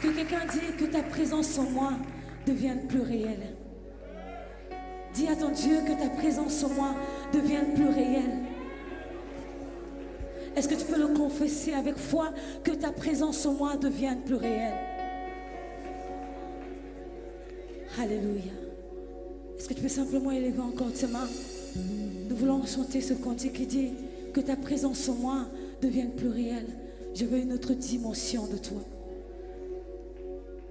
Que quelqu'un dise que ta présence en moi devienne plus réelle. Dis à ton Dieu que ta présence en moi devienne plus réelle. Est-ce que tu peux le confesser avec foi que ta présence en moi devienne plus réelle? Alléluia. Est-ce que tu peux simplement élever encore tes mains? Nous voulons chanter ce cantique qui dit que ta présence en moi devienne plus réelle. Je veux une autre dimension de toi.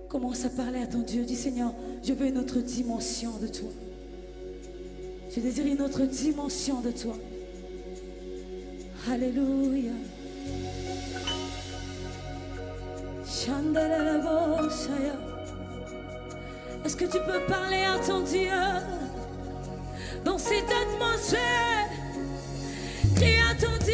Commence à parler à ton Dieu. Dis Seigneur, je veux une autre dimension de toi. Je désire une autre dimension de toi. Alléluia. Est-ce que tu peux parler à ton Dieu dans cette atmosphère? Crie à ton Dieu.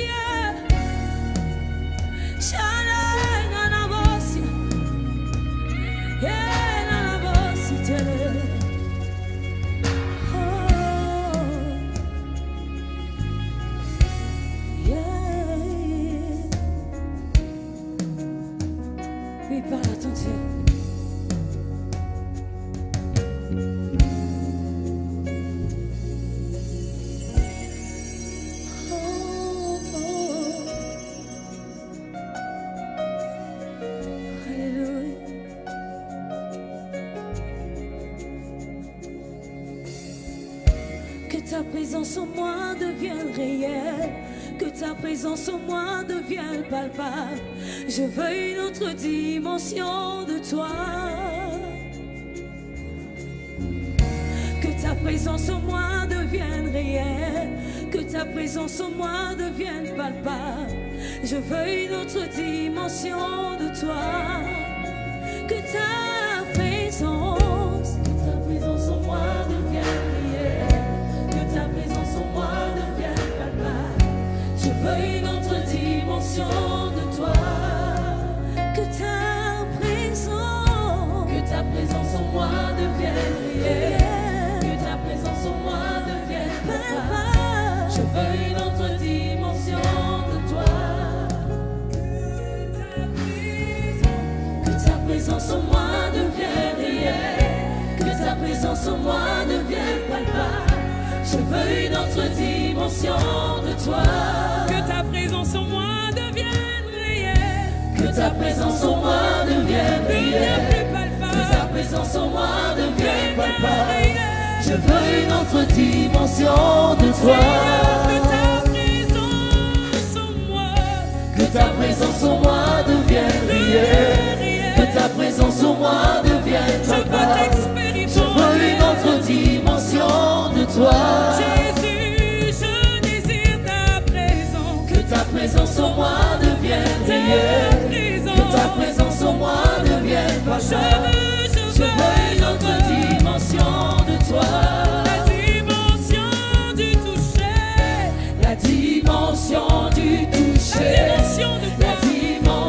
Oui, parle à ton Dieu. Que ta présence en moi devienne réelle, que ta présence en moi devienne palpable. Je veux une autre dimension de toi. Que ta présence en moi devienne réelle, que ta présence en moi devienne palpable. Je veux une autre dimension de toi. Que ta présence en moi devienne réelle, que ta présence en moi devienne palpable. Je veux une autre dimension de toi. Que ta présence en moi devienne réelle, que ta présence en moi devienne palpable. Je veux une autre dimension de toi. Que ta présence en moi devienne réelle, que ta présence en moi devienne palpable. Je veux une autre dimension de toi. Que ta présence en moi devienne réelle, Que ta présence en moi devienne réelle, que ta présence en moi devienne palpable. Je veux une autre dimension de toi. que ta présence en moi Que ta présence en moi devienne réelle, que ta présence en moi devienne palpable. Je veux une autre dimension de toi. Jésus, je désire ta présence. Que ta présence en moi devienne réelle, que ta présence en moi devienne palpable. Je veux une autre dimension de toi. La dimension du toucher, La dimension du toucher, la dimension de la toi.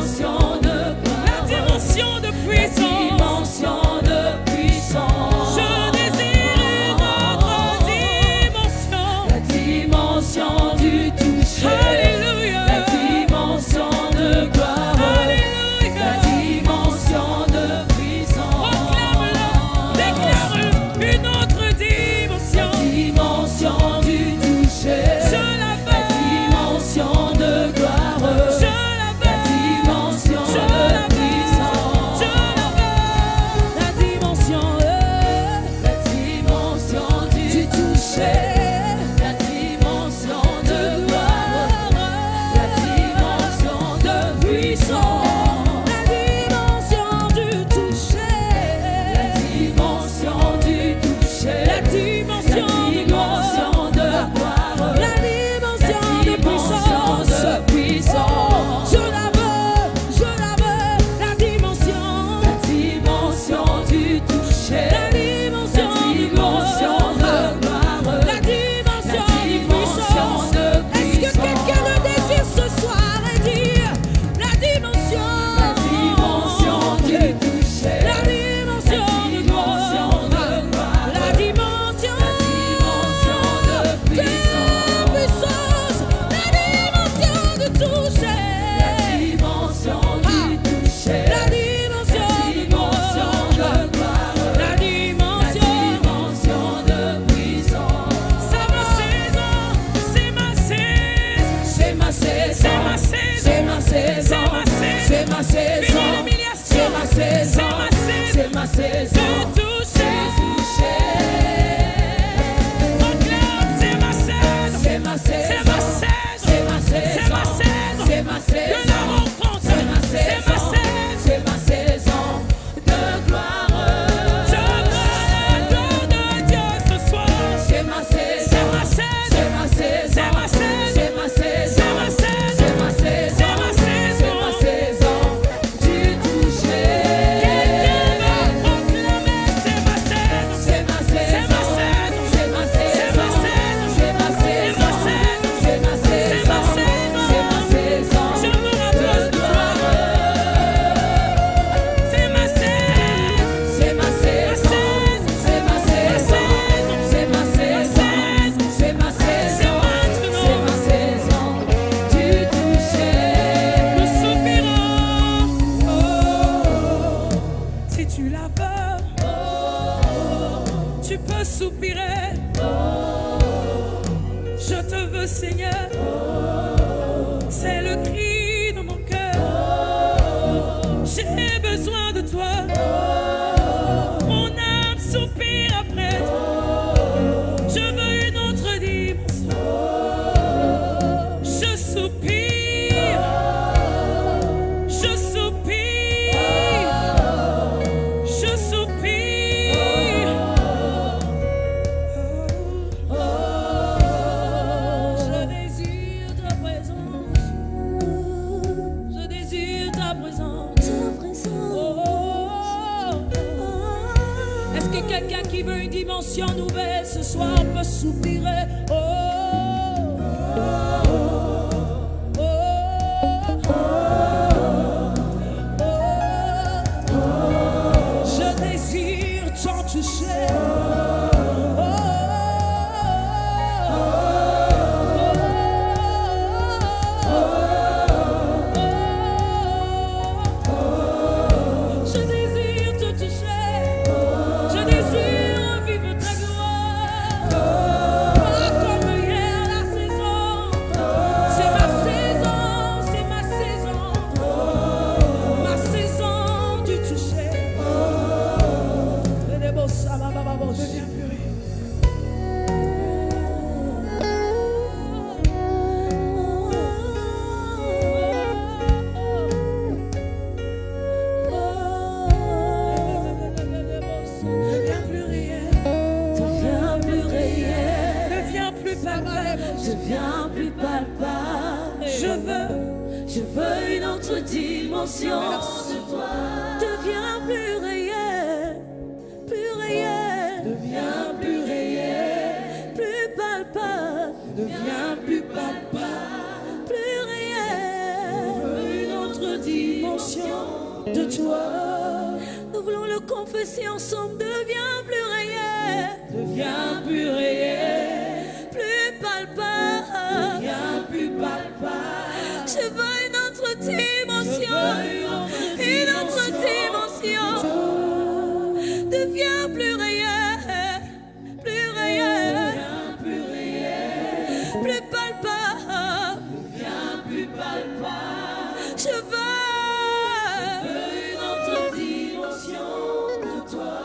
saison, c'est ma saison, c'est ma saison de toucher. Proclame, c'est ma saison, c'est ma saison, c'est ma saison, c'est ma saison, c'est ma saison de la rencontre, c'est ma saison, c'est ma saison de gloire. Je veux de Dieu ce soir. C'est ma saison, c'est ma saison, c'est ma saison, c'est ma saison, c'est ma saison, c'est ma saison, c'est ma saison, c'est ma saison du toucher. Quelqu'un va proclamer, c'est ma saison, c'est ma saison, c'est ma saison, c'est ma saison, c'est ma saison, c'est ma saison, c'est ma saison, c'est ma saison. Je me rapproche de toi. C'est ma saison, c'est ma saison, c'est ma saison, c'est ma saison, c'est ma saison, c'est ma saison du toucher. Nous soupirons, si tu la veux, tu peux soupirer. Je te veux, Seigneur, c'est le cri de mon cœur. J'ai besoin de toi, mon âme soupire après toi. Je veux une autre dimension. Je soupire, je soupire, je soupire. Je désire ta présence, je désire ta présence. Est-ce que quelqu'un qui veut une dimension nouvelle ce soir peut soupirer? Je désire t'en toucher. Je désire te toucher. Je désire vivre ta gloire. Pas comme hier la saison. C'est ma saison, c'est ma saison. Ma saison du toucher. Deviens purée. Deviens plus réel. Deviens plus réel. Deviens plus palpable. Deviens plus palpable. Je veux une autre dimension de toi. Deviens plus réel. Plus réel. Deviens plus réel. Plus palpable. Deviens plus palpable. Plus réel. Je veux une autre dimension de toi. Nous voulons le confesser ensemble. Deviens plus réel. Deviens plus réel. Plus palpable. Deviens plus palpable. Je veux une autre dimension. Une autre dimension. Deviens plus réel. Plus réel. Plus réel. Plus palpable. Deviens plus palpable. Je veux une autre dimension de toi.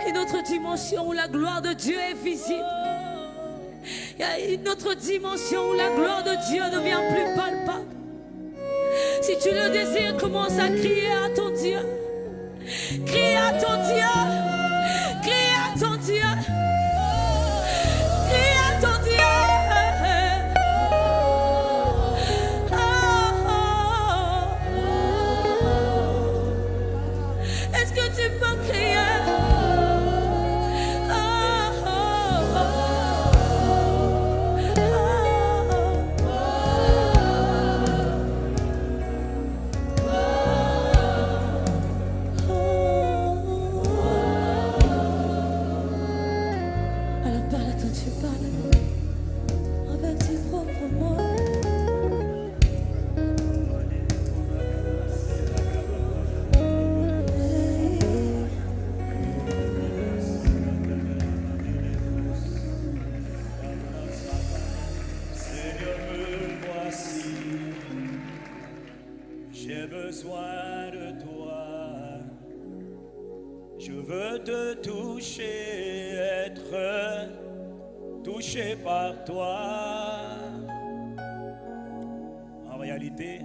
Une autre dimension où la gloire de Dieu est visible. Il y a une autre dimension où la gloire de Dieu devient plus palpable. Si tu le désires, commence à crier à ton Dieu. Crie à ton Dieu. Crie à ton Dieu. Crie à ton Dieu. Est-ce que tu peux crier? besoin de toi. Je veux te toucher, être touché par toi. En réalité,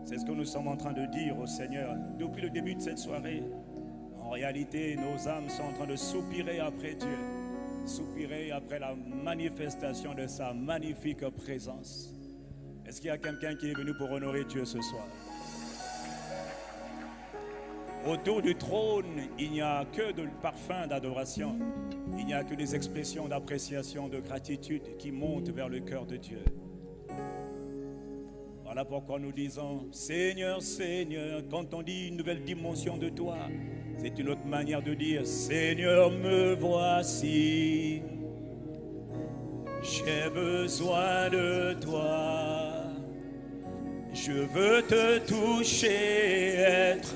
c'est ce que nous sommes en train de dire au Seigneur depuis le début de cette soirée. En réalité, nos âmes sont en train de soupirer après Dieu, soupirer après la manifestation de sa magnifique présence. Est-ce qu'il y a quelqu'un qui est venu pour honorer Dieu ce soir? Autour du trône, il n'y a que de parfums d'adoration. Il n'y a que des expressions d'appréciation, de gratitude qui montent vers le cœur de Dieu. Voilà pourquoi nous disons, Seigneur, Seigneur, quand on dit une nouvelle dimension de toi, c'est une autre manière de dire, Seigneur, me voici. J'ai besoin de toi. Je veux te toucher, être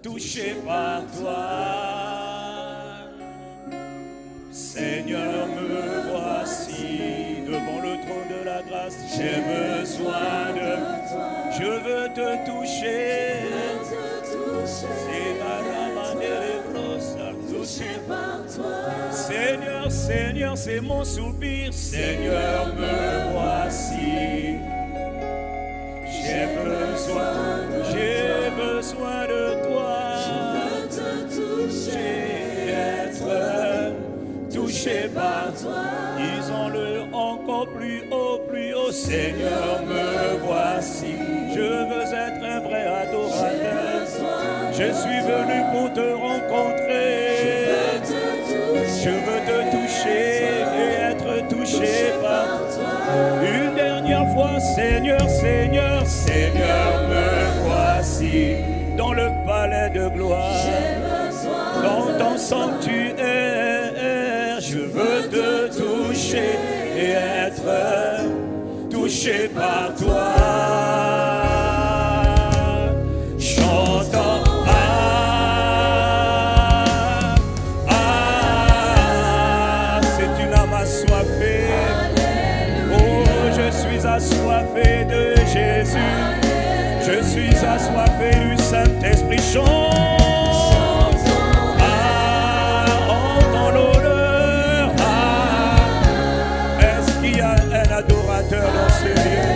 touché par toi. Seigneur, me voici devant le trône de la grâce. J'ai besoin de toi. Je veux te toucher. Touché par toi. Seigneur, Seigneur, c'est mon soupir. Seigneur, me voici. J'ai besoin de toi. Je veux te toucher, être touché par toi. Disons-le encore plus haut, Seigneur, me voici. Je veux être un vrai adorateur. Je suis venu pour te rencontrer. Je veux te toucher et être touché par toi. Une dernière fois, Seigneur, Seigneur, Seigneur, me voici dans le palais de gloire, dans ton sanctuaire. Je veux te toucher et être touché par toi. Chantant, c'est une âme assoiffée. Oh, je suis assoiffé de Jésus. Je suis assoiffé du Saint-Esprit. Chante. Entends l'honneur. Est-ce qu'il y a un adorateur dans ce lieu?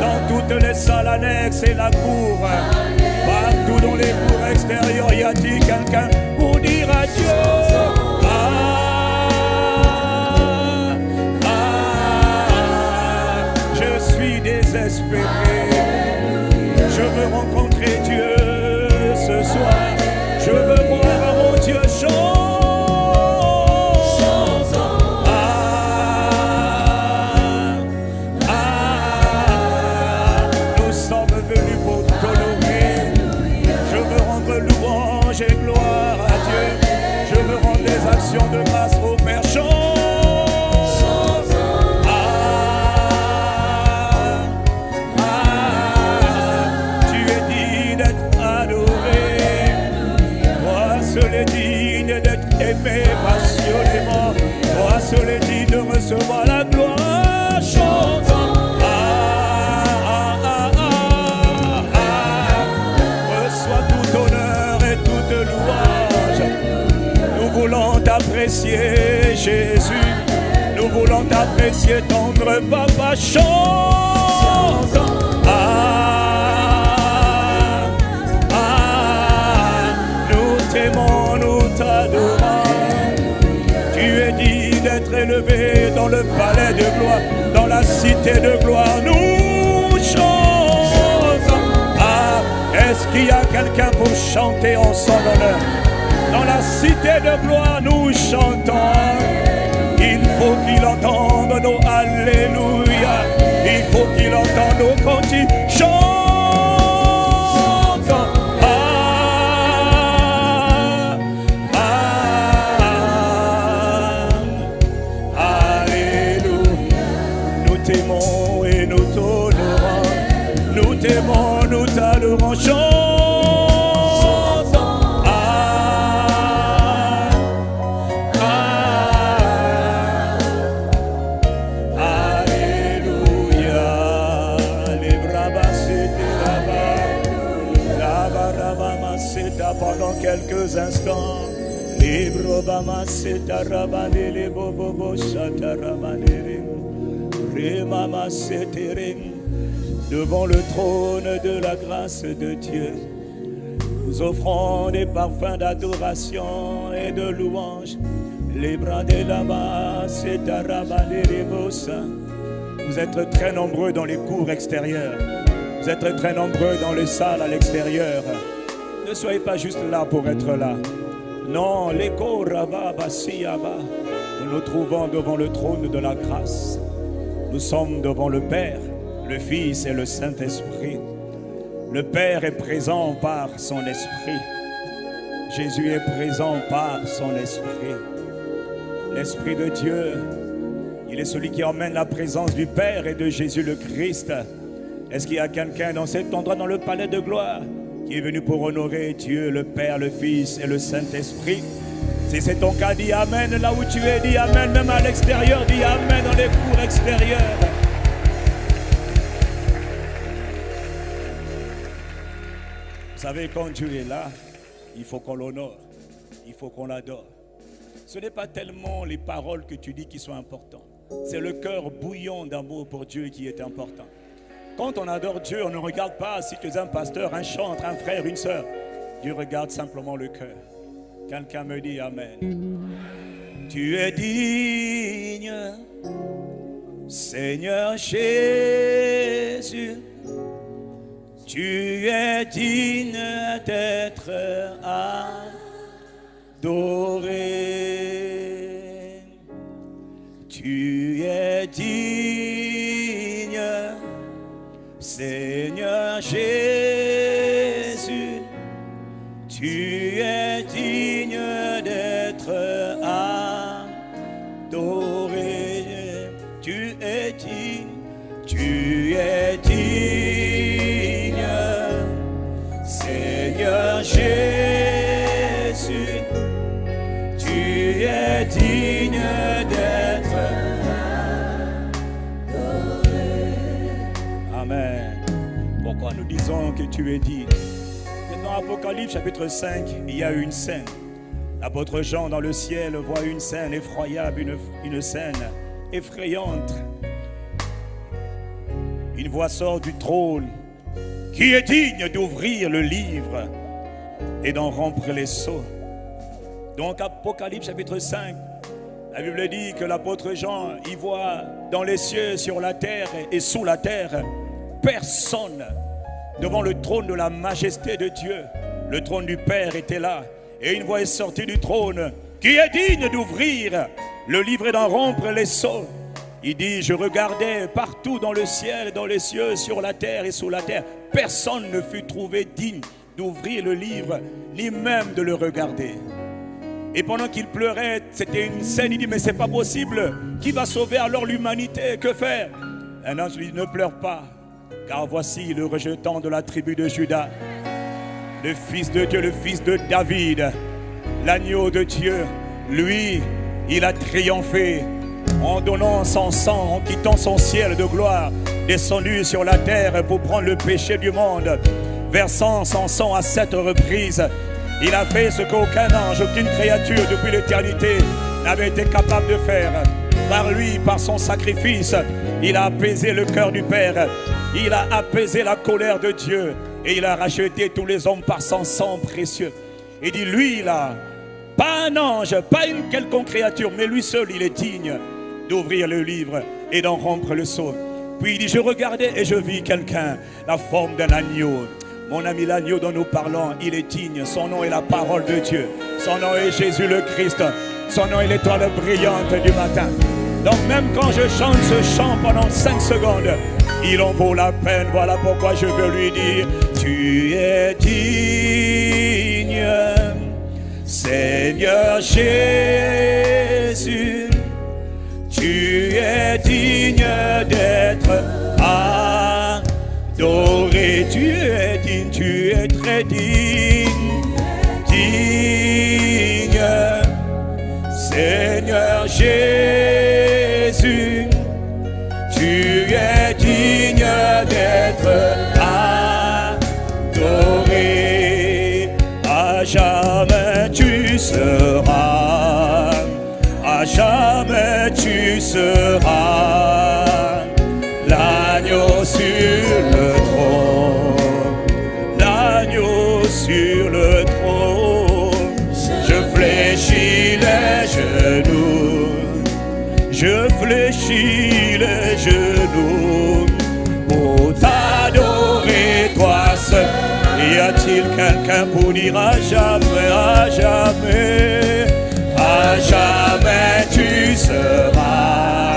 Dans toutes les salles annexes et la cour, partout dans les cours extérieures, y a-t-il quelqu'un pour dire adieu? Je suis désespéré. Je veux rencontrer Dieu ce soir. Je veux voir mon Dieu chanter. Nous sommes venus pour t'honorer. Je veux rendre louange et gloire à Dieu. Je veux rendre des actions de grâce au Père. Digne d'être aimé passionnément, toi seul est digne de recevoir la gloire. Chantons, reçois tout honneur et toute louange. Nous voulons t'apprécier, Jésus. Nous voulons t'apprécier, tendre Papa. Chantons, nous t'adorons. Tu es digne d'être élevé dans le palais de gloire, dans la cité de gloire. Nous chantons. Est-ce qu'il y a quelqu'un pour chanter en son honneur? Dans la cité de gloire, nous chantons. Il faut qu'il entende nos alléluia. Il faut qu'il entende nos cantiques. Nous t'adorons, chantons. Alléluia. Les bras bassés, là pendant quelques instants. Libro bama setarabane bobo satarabane remama seterem. Devant le trône de la grâce de Dieu, nous offrons des parfums d'adoration et de louange. Les bras de là-bas, c'est à rabaner les bossins. Vous êtes très nombreux dans les cours extérieurs. Vous êtes très nombreux dans les salles à l'extérieur. Ne soyez pas juste là pour être là. Non, l'écho rabat basiyaba. Nous nous trouvons devant le trône de la grâce. Nous sommes devant le Père, le Fils et le Saint-Esprit. Le Père est présent par son Esprit. Jésus est présent par son Esprit. L'Esprit de Dieu, il est celui qui emmène la présence du Père et de Jésus le Christ. Est-ce qu'il y a quelqu'un dans cet endroit, dans le palais de gloire, qui est venu pour honorer Dieu, le Père, le Fils et le Saint-Esprit? Si c'est ton cas, dis Amen là où tu es, dis Amen même à l'extérieur, dis Amen dans les cours extérieurs. Vous savez, quand Dieu est là, il faut qu'on l'honore, il faut qu'on l'adore. Ce n'est pas tellement les paroles que tu dis qui sont importantes, c'est le cœur bouillant d'amour pour Dieu qui est important. Quand on adore Dieu, on ne regarde pas si tu es un pasteur, un chantre, un frère, une sœur. Dieu regarde simplement le cœur. Quelqu'un me dit Amen. Tu es digne, Seigneur Jésus. Tu es digne d'être adoré. Tu es digne, Seigneur Jésus. Tu es digne d'être adoré. Tu es digne, tu es digne, Seigneur Jésus. Tu es digne d'être adoré. Amen. Pourquoi nous disons que tu es digne? Dans Apocalypse chapitre 5, il y a une scène. L'apôtre Jean dans le ciel voit une scène effroyable, une scène effrayante. Une voix sort du trône qui est digne d'ouvrir le livre et d'en rompre les sceaux. Donc Apocalypse chapitre 5, la Bible dit que l'apôtre Jean y voit dans les cieux, sur la terre et sous la terre, personne. Devant le trône de la majesté de Dieu, le trône du Père était là. Et une voix est sortie du trône qui est digne d'ouvrir le livre et d'en rompre les sceaux. Il dit, je regardais partout dans le ciel, dans les cieux, sur la terre et sous la terre. Personne ne fut trouvé digne d'ouvrir le livre, ni même de le regarder. Et pendant qu'il pleurait, c'était une scène, il dit, mais c'est pas possible. Qui va sauver alors l'humanité? Que faire? Un ange lui dit, ne pleure pas. Car voici le rejetant de la tribu de Juda, le Fils de Dieu, le Fils de David, l'agneau de Dieu. Lui, il a triomphé en donnant son sang, en quittant son ciel de gloire, descendu sur la terre pour prendre le péché du monde, versant son sang à 7 reprises. Il a fait ce qu'aucun ange, aucune créature depuis l'éternité n'avait été capable de faire. Par lui, par son sacrifice, il a apaisé le cœur du Père. Il a apaisé la colère de Dieu. Et il a racheté tous les hommes par son sang précieux. Il dit, lui là, pas un ange, pas une quelconque créature, mais lui seul, il est digne d'ouvrir le livre et d'en rompre le sceau. Puis il dit, je regardais et je vis quelqu'un, la forme d'un agneau. Mon ami, l'agneau dont nous parlons, il est digne. Son nom est la parole de Dieu. Son nom est Jésus le Christ. Son nom est l'étoile brillante du matin. Donc même quand je chante ce chant pendant 5 secondes, il en vaut la peine. Voilà pourquoi je veux lui dire, tu es digne, Seigneur Jésus. Tu es digne d'être adoré. Tu es digne, tu es très digne, digne, Seigneur Jésus. Tu es digne d'être adoré. Ah, tu seras l'agneau sur le trône, l'agneau sur le trône. Je fléchis les genoux, je fléchis les genoux pour t'adorer toi seul. Y a-t-il quelqu'un pour dire à jamais, à jamais, à jamais tu seras,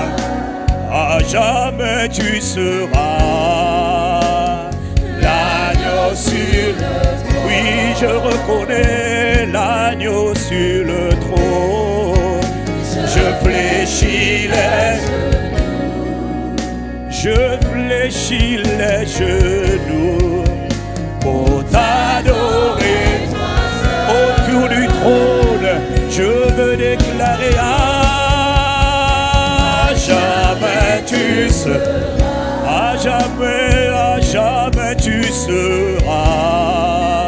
à jamais tu seras l'agneau sur le trône. Oui, je reconnais l'agneau sur le trône. Je fléchis les genoux, je fléchis les genoux pour t'adorer. Autour du trône, je veux déclarer à jamais tu seras, à jamais tu seras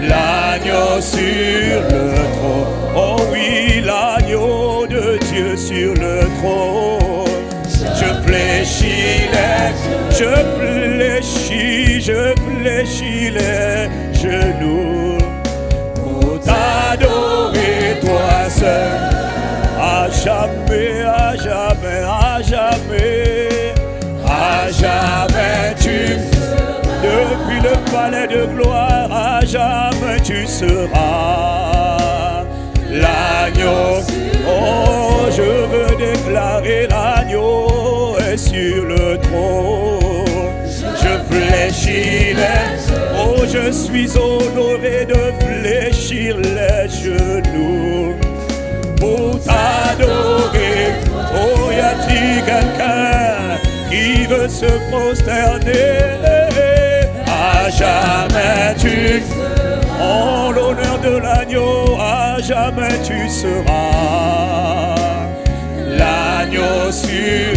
l'agneau sur le trône. Oh oui, l'agneau de Dieu sur le trône. Je fléchis les genoux pour t'adorer toi seul. À jamais, à jamais, à jamais, à jamais tu seras. Depuis le palais de gloire, à jamais tu seras l'agneau. Oh, je veux déclarer l'agneau est sur le trône. Je fléchis les, oh, je suis honoré de fléchir les genoux pour t'adorer. Oh, y a-t-il quelqu'un qui veut se prosterner? À jamais tu seras, en l'honneur de l'agneau, à jamais tu seras l'agneau sur,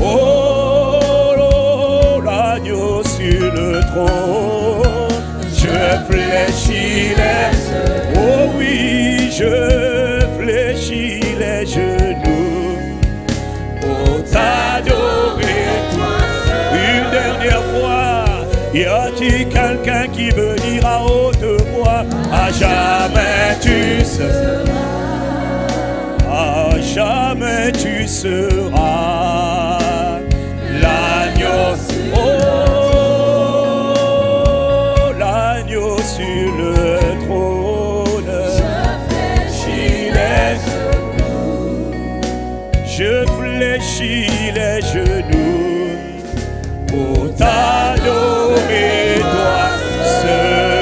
oh, l'agneau sur le trône. Je fléchis les, oh oui, je fléchis les genoux pour t'adorer. Une dernière fois, y a-t-il quelqu'un qui veut dire à haute voix, à jamais tu seras, à jamais tu seras l'agneau, oh, l'agneau sur le trône. Je fléchis les genoux pour t'adorer toi seul.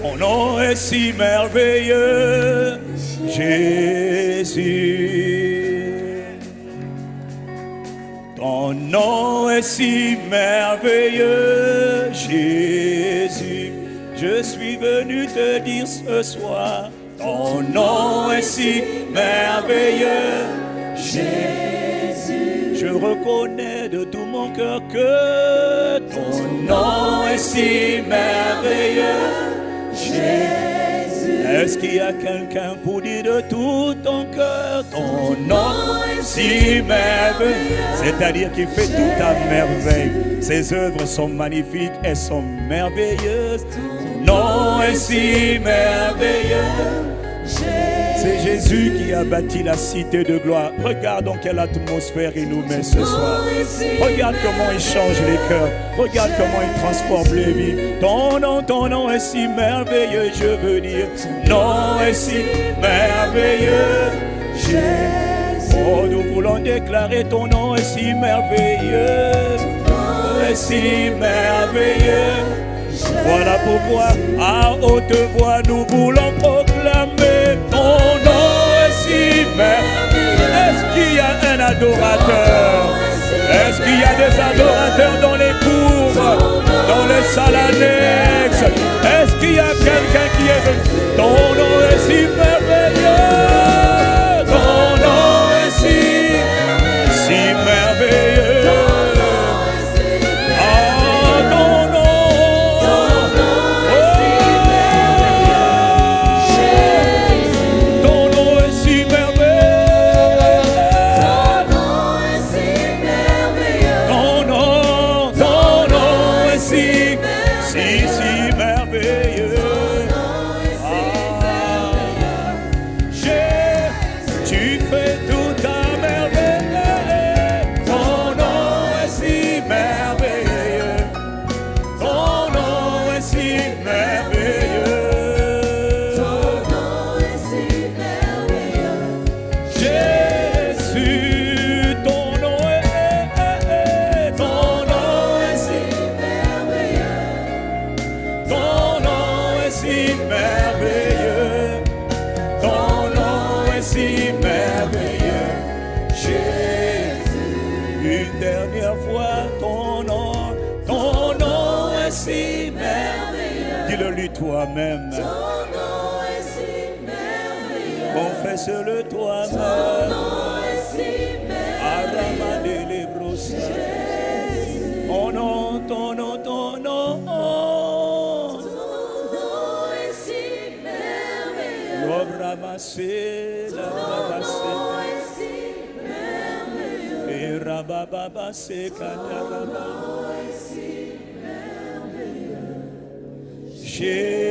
Ton nom est si merveilleux, Jésus. Ton nom est si merveilleux, Jésus. Je suis venu te dire ce soir, ton nom est si merveilleux, Jésus. Je reconnais de tout mon cœur que ton nom est si merveilleux, Jésus. Est-ce qu'il y a quelqu'un pour dire de tout ton cœur, ton nom est si merveilleux? C'est-à-dire qu'il fait tout à merveille. Ses œuvres sont magnifiques, elles sont merveilleuses. Ton nom est si merveilleux. C'est Jésus qui a bâti la cité de gloire. Regarde dans quelle atmosphère il nous met ce soir. Regarde comment il change les cœurs. Regarde comment il transforme les vies. Ton nom est si merveilleux, je veux dire. Ton nom est si merveilleux, Jésus. Oh, nous voulons déclarer ton nom est si merveilleux. Ton nom est si merveilleux. Voilà pourquoi à haute voix nous voulons proclamer ton nom est si merveilleux. Est-ce qu'il y a un adorateur? Est-ce qu'il y a des adorateurs dans les cours, dans les salles annexes? Est-ce qu'il y a quelqu'un qui est ton nom est si merveilleux? Ton nom est si merveilleux. Ah, ton nom Tu fais tout à merveille. Ton nom est si merveilleux. Ton nom est si merveilleux. Ton nom est si merveilleux. Jésus, ton nom est si merveilleux. Ton nom est si merveilleux. Ton nom est si merveilleux. Jésus, une dernière fois, ton nom est si merveilleux. Dis-le-lui toi-même. Ton nom est si merveilleux. Confesse-le Ton toi-même. nom est si merveilleux. Jésus. Ton nom, ton nom, ton nom. Ton nom est si merveilleux. L'obra massée, la Ton rabassée. nom est si merveilleux. Et rabababassé, kataraba. Jésus.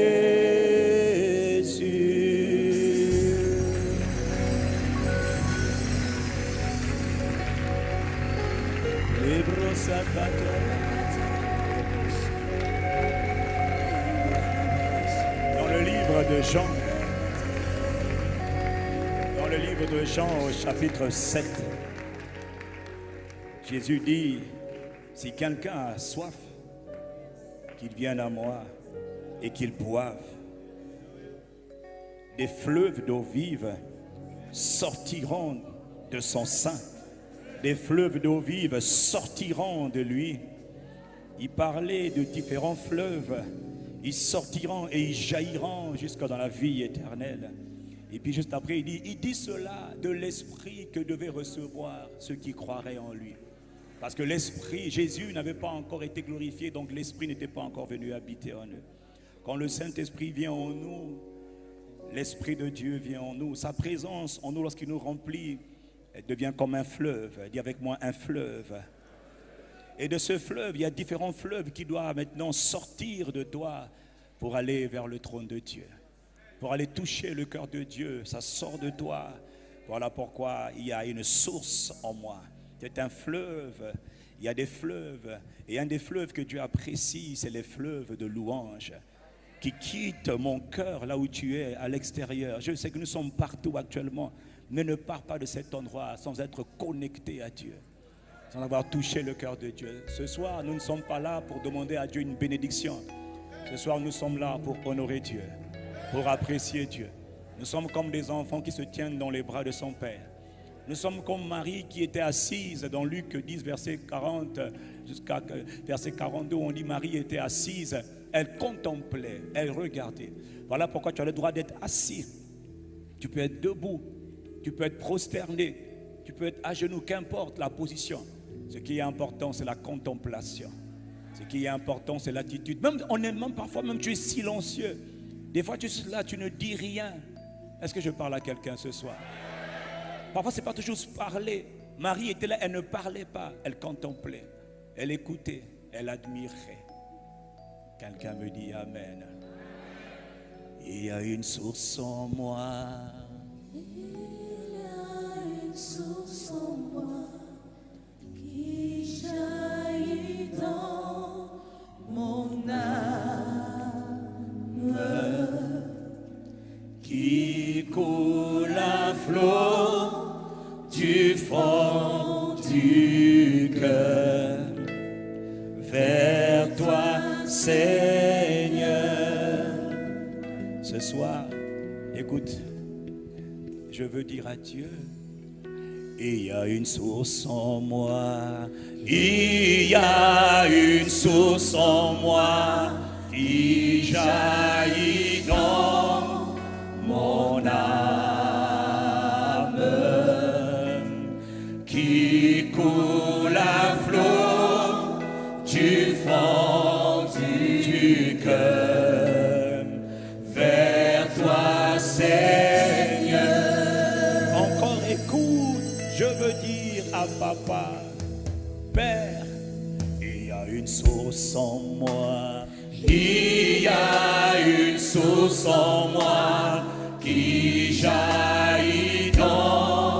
Dans le livre de Jean, au chapitre 7, Jésus dit, si quelqu'un a soif, qu'il vienne à moi et qu'il boive. Des fleuves d'eau vive sortiront de son sein. Des fleuves d'eau vive sortiront de lui. Il parlait de différents fleuves. Ils sortiront et ils jailliront jusqu'à dans la vie éternelle. Et puis juste après, il dit cela de l'esprit que devaient recevoir ceux qui croiraient en lui. Parce que l'esprit, Jésus n'avait pas encore été glorifié, donc l'esprit n'était pas encore venu habiter en eux. Quand le Saint-Esprit vient en nous, l'Esprit de Dieu vient en nous. Sa présence en nous, lorsqu'il nous remplit, elle devient comme un fleuve. Dis avec moi, un fleuve. Et de ce fleuve, il y a différents fleuves qui doivent maintenant sortir de toi pour aller vers le trône de Dieu. Pour aller toucher le cœur de Dieu, ça sort de toi. Voilà pourquoi il y a une source en moi. C'est un fleuve. Il y a des fleuves. Et un des fleuves que Dieu apprécie, c'est les fleuves de louange qui quittent mon cœur là où tu es, à l'extérieur. Je sais que nous sommes partout actuellement, mais ne pars pas de cet endroit sans être connecté à Dieu, sans avoir touché le cœur de Dieu. Ce soir, nous ne sommes pas là pour demander à Dieu une bénédiction. Ce soir, nous sommes là pour honorer Dieu, pour apprécier Dieu. Nous sommes comme des enfants qui se tiennent dans les bras de son Père. Nous sommes comme Marie qui était assise dans Luc 10, verset 40 jusqu'à verset 42, on dit Marie était assise, elle contemplait, elle regardait. Voilà pourquoi tu as le droit d'être assis. Tu peux être debout, tu peux être prosterné, tu peux être à genoux, qu'importe la position. Ce qui est important, c'est la contemplation. Ce qui est important, c'est l'attitude. Même parfois, même tu es silencieux. Des fois, tu es là, tu ne dis rien. Est-ce que je parle à quelqu'un ce soir? Parfois, ce n'est pas toujours parler. Marie était là, elle ne parlait pas. Elle contemplait, elle écoutait, elle admirait. Quelqu'un me dit Amen. Il y a une source en moi. Il y a une source en moi qui jaillit dans mon âme, qui coule à flot du fond du cœur vers toi, Seigneur. Ce soir, écoute, je veux dire à Dieu, il y a une source en moi, il y a une source en moi qui jaillit dans mon âme, qui coule à flot du fond du cœur vers toi, Seigneur. Encore écoute, je veux dire à papa, Père, il y a une source en moi, il y a une source en moi qui jaillit dans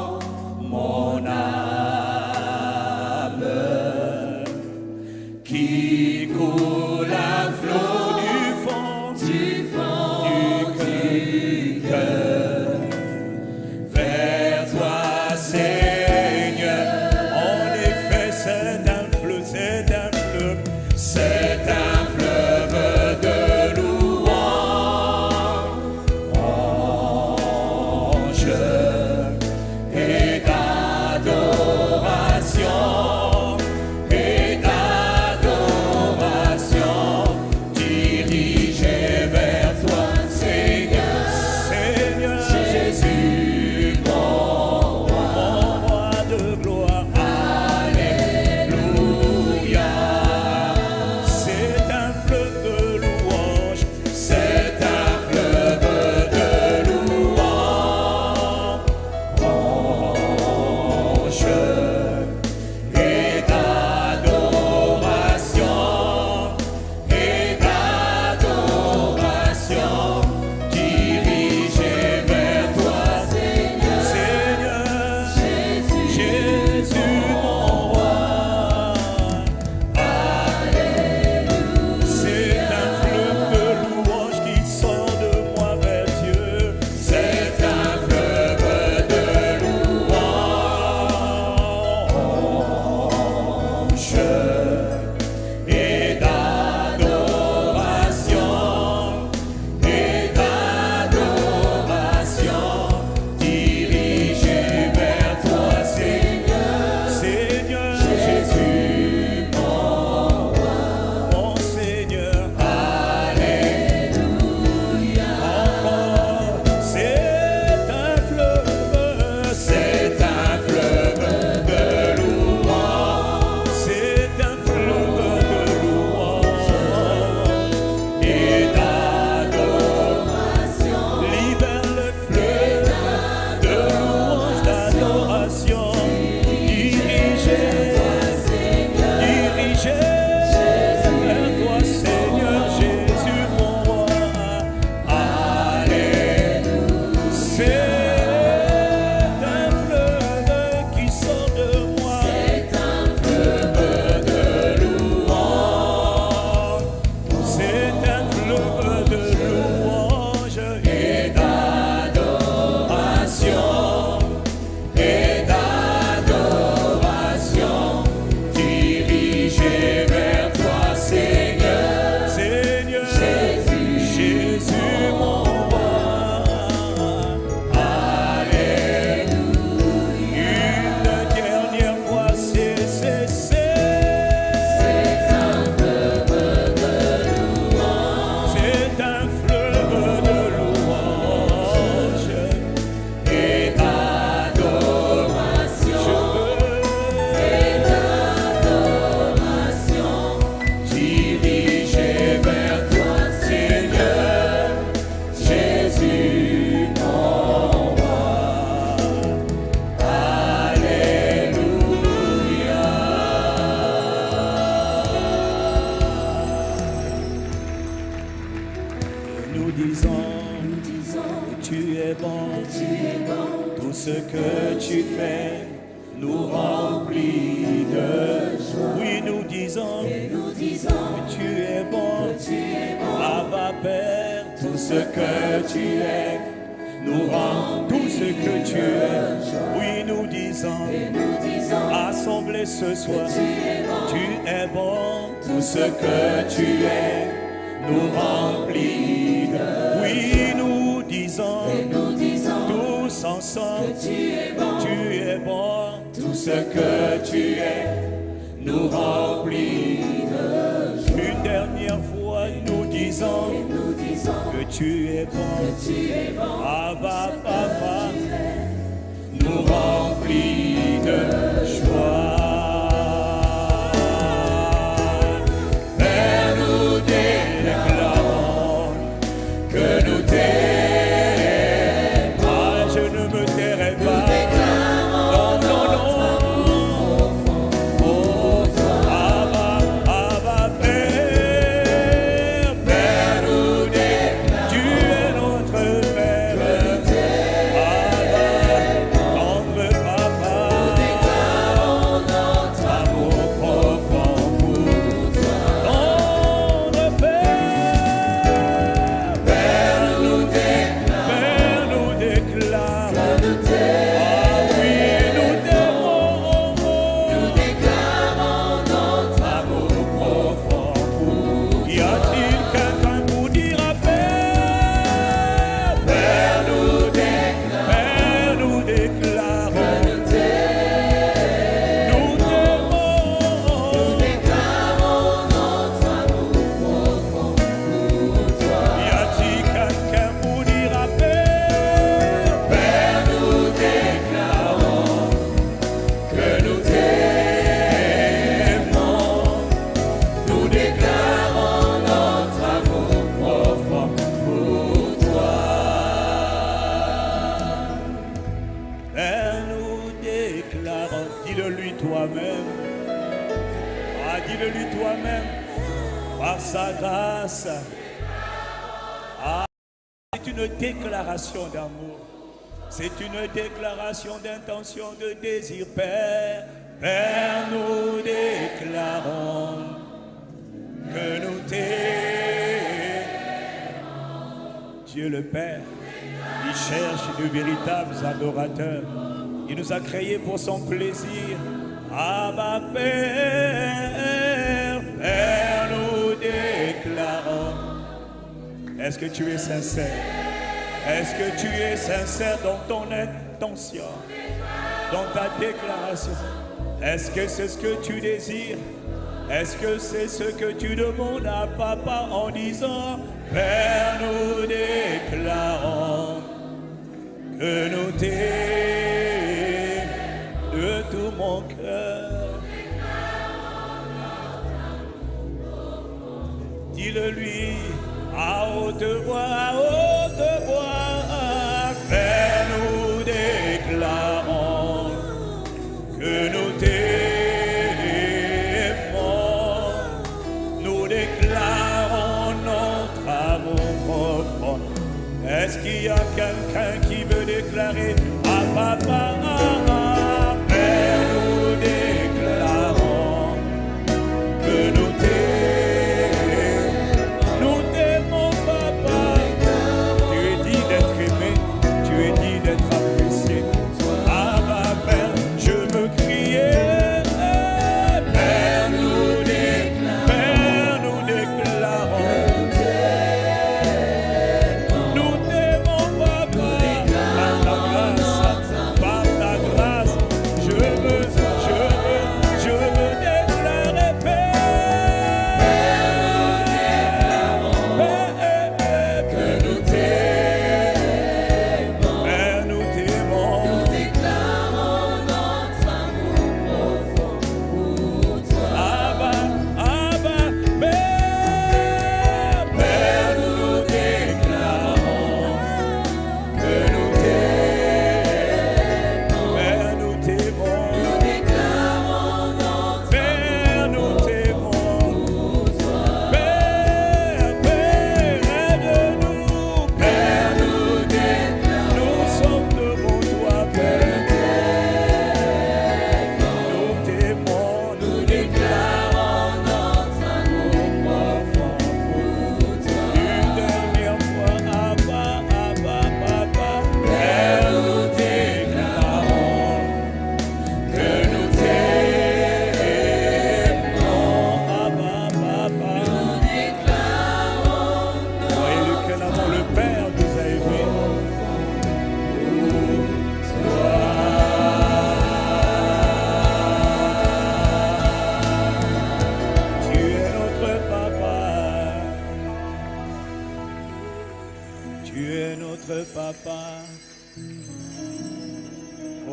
que tu fais nous remplit de joie. Oui, nous disons que tu es bon, Abba Père, tout ce que tu es nous rend tout ce que tu es. Oui, nous disons, assemblés ce soir, tu es bon, tout ce que tu es nous remplit de. Oui, nous disons, tous ensemble, tu es bon, tout ce que tu es nous remplit de joie. Une dernière fois, nous disons que tu es bon, Abba Papa, nous remplit de joie. Père, nous déclarons que nous t'aimons. Ah, je ne me tairai pas. Non, non, non. Oh, Abba, Abba, Père, Père, nous déclarons. Tu es notre Père. Abba, tendre Papa. Nous déclarons notre amour profond pour toi. Tendre Père, Père, nous déclarons. Père, nous déclarons. Ah oui, nous t'aimons. Nous déclarons notre amour profond pour toi. Y a-t-il quelqu'un pour dire à Père? Père, nous déclarons. Père, nous déclarons. Nous t'aimons. Nous déclarons notre amour profond pour toi. Y a-t-il quelqu'un pour dire à Père? Père, nous déclarons que nous t'aimons. Nous déclarons notre amour profond pour toi. Père, nous déclarons, dis-le-lui toi-même. Ah, dis-le-lui toi-même, par sa grâce. Ah, c'est une déclaration d'amour. C'est une déclaration d'intention, de désir, Père. Père, nous déclarons que nous t'aimons. Dieu le Père, il cherche de véritables adorateurs. Il nous a créés pour son plaisir. Abba Père, Père, nous déclarons. Est-ce que tu es sincère? Est-ce que tu es sincère dans ton intention, dans ta déclaration? Est-ce que c'est ce que tu désires? Est-ce que c'est ce que tu demandes à Papa en disant, Père, nous déclarons que nous t'aimons de tout mon cœur. Dis-le-lui à haute voix, Père, nous déclarons que nous t'aimons. Nous déclarons notre amour profond. Est-ce qu'il y a quelqu'un qui veut déclarer à Papa? Père, nous déclarons que nous t'aimons. Nous t'aimons, Papa.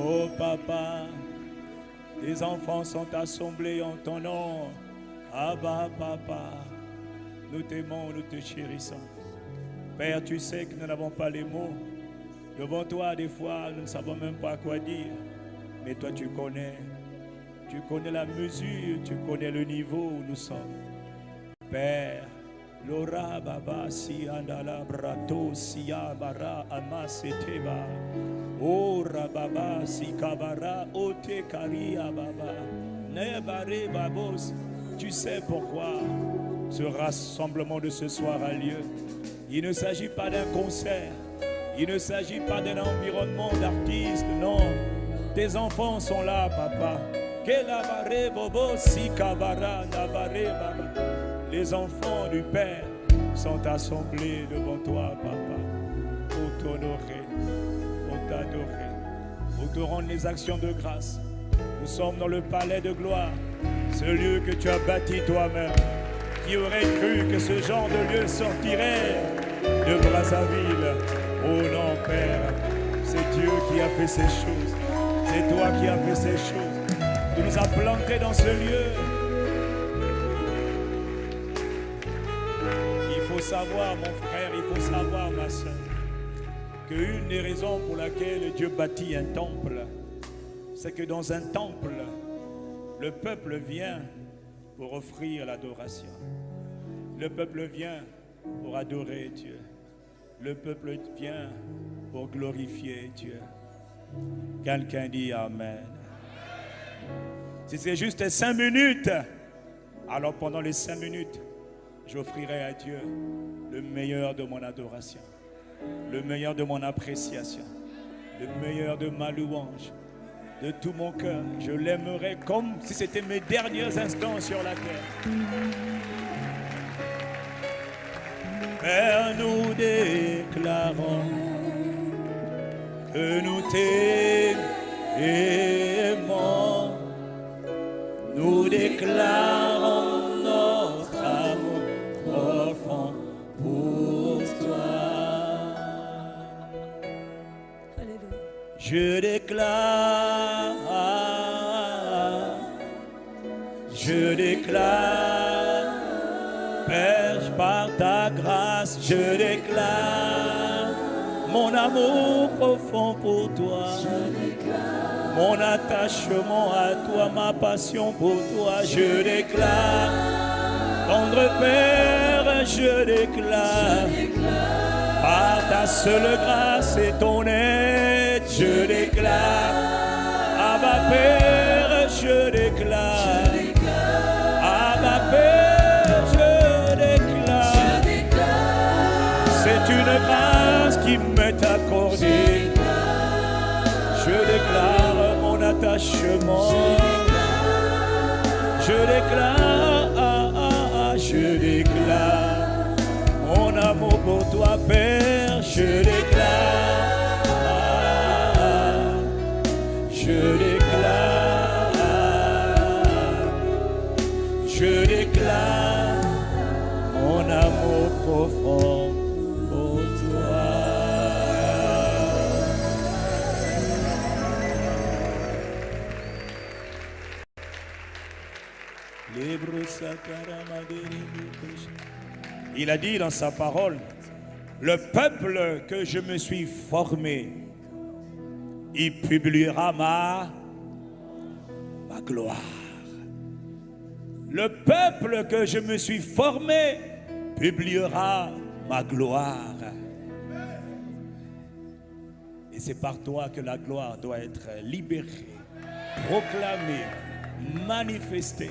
Oh papa, tes enfants sont assemblés en ton nom. Abba papa, nous t'aimons, nous te chérissons. Père, tu sais que nous n'avons pas les mots. Devant toi, des fois, nous ne savons même pas quoi dire. Mais toi, tu connais. Tu connais la mesure, tu connais le niveau où nous sommes. Père, Lora baba si andala brato si abara amaseteba. Ora baba si kabara ote karia baba. Nebare babos. Tu sais pourquoi ce rassemblement de ce soir a lieu. Il ne s'agit pas d'un concert. Il ne s'agit pas d'un environnement d'artistes. Non. Tes enfants sont là, papa. Les enfants du Père sont assemblés devant toi, papa, pour t'honorer, pour t'adorer, pour te rendre les actions de grâce. Nous sommes dans le palais de gloire, ce lieu que tu as bâti toi-même. Qui aurait cru que ce genre de lieu sortirait de Brazzaville? Oh non, Père, c'est Dieu qui a fait ces choses. C'est toi qui as fait ces choses. Tu nous as plantés dans ce lieu. Il faut savoir, mon frère, il faut savoir, ma soeur, qu'une des raisons pour laquelle Dieu bâtit un temple, c'est que dans un temple, le peuple vient pour offrir l'adoration. Le peuple vient pour adorer Dieu. Le peuple vient pour glorifier Dieu. Quelqu'un dit Amen. Si c'est juste 5 minutes, alors pendant les 5 minutes, j'offrirai à Dieu le meilleur de mon adoration, le meilleur de mon appréciation, le meilleur de ma louange, de tout mon cœur. Je l'aimerai comme si c'était mes derniers instants sur la terre. Père, nous déclarons que nous t'aimons. Nous déclarons notre amour profond pour toi. Alléluia. Je déclare, Père, par ta grâce, je déclare mon amour profond pour toi. Mon attachement à toi, ma passion pour toi, je déclare. Tendre Père, je déclare. Par ta seule grâce et ton aide, je déclare. Abba Père, je déclare. Abba Père, je déclare. C'est une grâce qui m'est accordée. Je déclare mon attachement. Je déclare mon amour pour toi, Père. Je déclare mon amour profond pour toi. Il a dit dans sa parole, le peuple que je me suis formé, il publiera ma gloire. Le peuple que je me suis formé publiera ma gloire. Et c'est par toi que la gloire doit être libérée, proclamée, manifestée.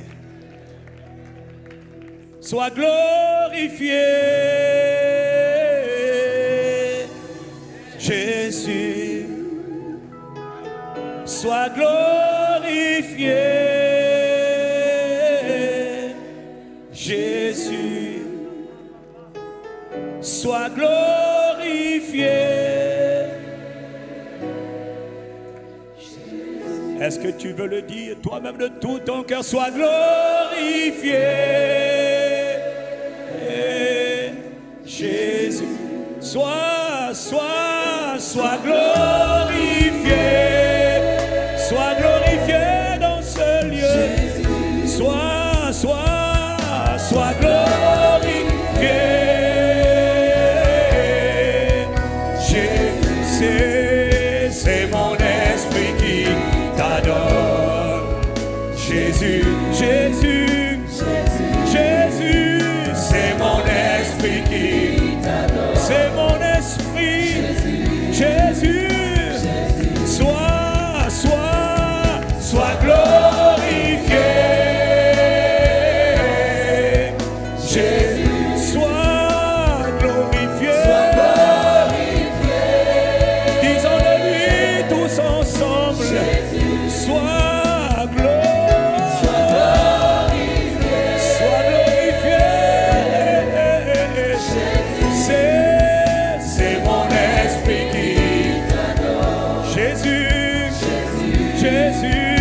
Sois glorifié, Jésus. Sois glorifié, Jésus. Sois glorifié. Est-ce que tu veux le dire toi-même de tout ton cœur? Sois glorifié, Jésus. Sois glorifié, t'adore. Jésus, Jésus, Jésus, c'est mon esprit qui t'adore. C'est mon esprit, Jésus, sois glorifié. Jésus, sois glorifié. Disons-le lui tous ensemble. Sois glorifié. C'est mon esprit qui t'adore. Jésus, Jésus.